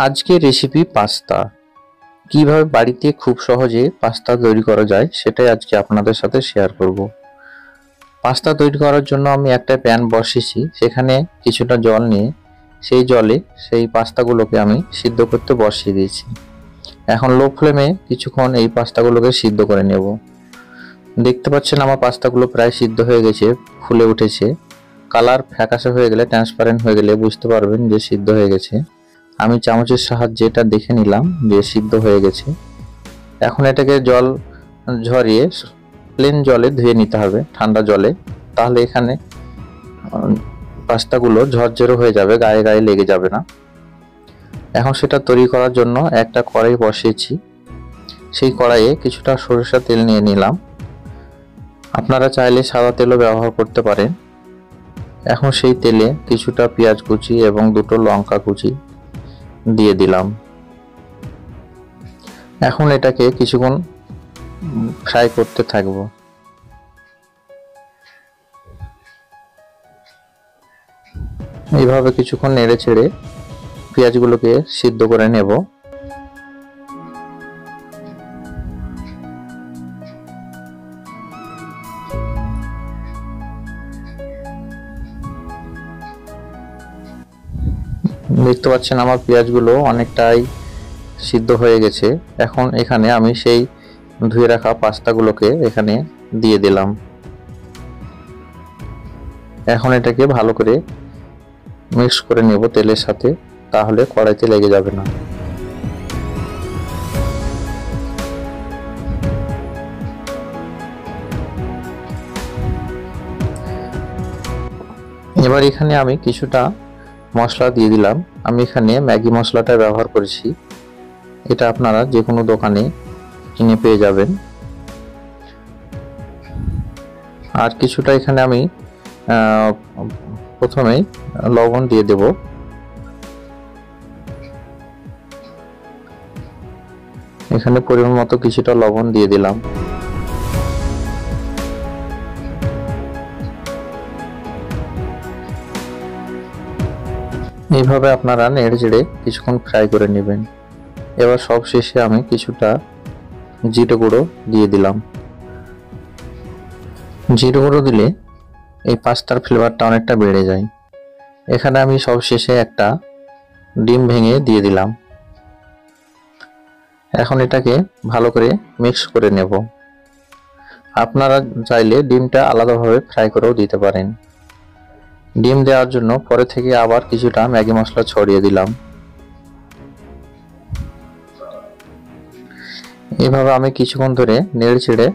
আজকের recipe pasta. কিভাবে বাড়িতে খুব সহজে পাস্তা তৈরি করা যায় সেটাই আজকে আপনাদের সাথে শেয়ার করব। পাস্তা তৈরি করার জন্য আমি একটা প্যান বসিয়েছি, সেখানে কিছুটা জল নিয়ে সেই জলে সেই পাস্তাগুলোকে আমি সিদ্ধ করতে বসিয়ে দিয়েছি। এখন লো ফ্লেমে কিছুক্ষণ এই পাস্তাগুলোকে সিদ্ধ করে নেব। দেখতে পাচ্ছেন আমার পাস্তাগুলো প্রায় সিদ্ধ হয়ে গেছে, ফুলে উঠেছে। কালার ফ্যাকাশে হয়ে গেলে, ট্রান্সপারেন্ট হয়ে গেলে বুঝতে পারবেন যে সিদ্ধ হয়ে গেছে। আমি চামচের সাহায্যে এটা দেখে নিলাম যে সিদ্ধ হয়ে গেছে। এখন এটাকে জল ঝরিয়ে প্লেন জলে ধুয়ে নিতে হবে, ঠান্ডা জলে। তাহলে এখানে পাস্তাগুলো ঝরঝরে হয়ে যাবে, গায়ে গায়ে লেগে যাবে না। এখন সেটা তৈরি করার জন্য একটা কড়াই বসিয়েছি। সেই কড়াইয়ে কিছুটা সরিষা তেল নিয়ে নিলাম। আপনারা চাইলে সাদা তেলও ব্যবহার করতে পারেন। এখন সেই তেলে কিছুটা পেঁয়াজ কুচি এবং দুটো লঙ্কা কুচি দিয়ে দিলাম। এখন এটাকে কিছুক্ষণ ফ্রাই করতে থাকবো। এইভাবে কিছুক্ষণ নেড়ে ছেড়ে পেঁয়াজগুলোকে সিদ্ধ করে নেব। দেখতে পাচ্ছেন আমার পেঁয়াজগুলো অনেকটাই সিদ্ধ হয়ে গেছে। এখন এখানে আমি সেই ধুয়ে রাখা পাস্তাগুলোকে এখানে দিয়ে দিলাম। এখন এটাকে ভালো করে মিক্স করে নেব তেলের সাথে, তাহলে কড়াইতে লেগে যাবে না। এবার এখানে আমি কিছুটা মশলা দিয়ে দিলাম। আমি এখানে ম্যাগি মশলাটা ব্যবহার করেছি। এটা আপনারা যে কোনো দোকানে কিনে পেয়ে যাবেন। আর কিছুটা এখানে আমি প্রথমেই লবণ দিয়ে দেব। এখানে পরিমাণ মতো কিছুটা লবণ দিয়ে দিলাম। এইভাবে আপনারা নেড়ে চেড়ে কিছুক্ষণ ফ্রাই করে নেবেন। এবার সব শেষে আমি কিছুটা জিরে গুঁড়ো দিয়ে দিলাম। জিরে গুঁড়ো দিলে এই পাস্তার ফ্লেভারটা অনেকটা বেড়ে যায়। এখানে আমি সব শেষে একটা ডিম ভেঙে দিয়ে দিলাম। এখন এটাকে ভালো করে মিক্স করে নেব। আপনারা চাইলে ডিমটা আলাদাভাবে ফ্রাই করেও দিতে পারেন। ডিম দেওয়ার জন্য পরে থেকে আবার কিছুটা ম্যাগি মশলা ছড়িয়ে দিলাম। এইভাবে আমি কিছুক্ষণ ধরে নেড়ে চেড়ে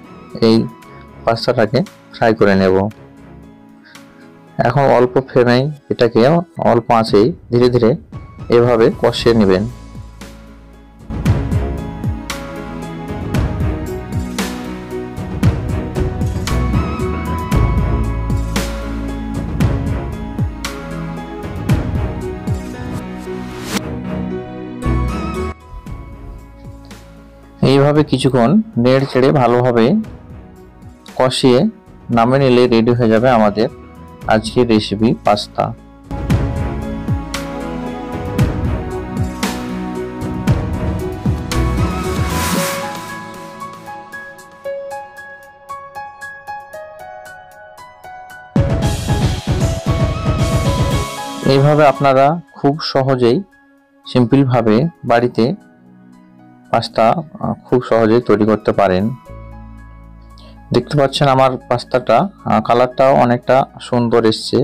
এই পাস্তাটাকে ফ্রাই করে নেব। এখন অল্প ফ্লেমে এটাকে অল্প আঁচেই ধীরে ধীরে এভাবে কষিয়ে নেবেন। এইভাবে কিছুক্ষণ নেড়ে চেড়ে ভালোভাবে কষিয়ে নামিয়ে নিলে রেডি হয়ে যাবে আমাদের আজকের রেসিপি পাস্তা। এইভাবে আপনারা খুব সহজেই সিম্পল ভাবে বাড়িতে পাস্তা খুব সহজেই তৈরি করতে পারেন। দেখতে পাচ্ছেন আমার পাস্তাটা কালারটাও অনেকটা সুন্দর এসছে।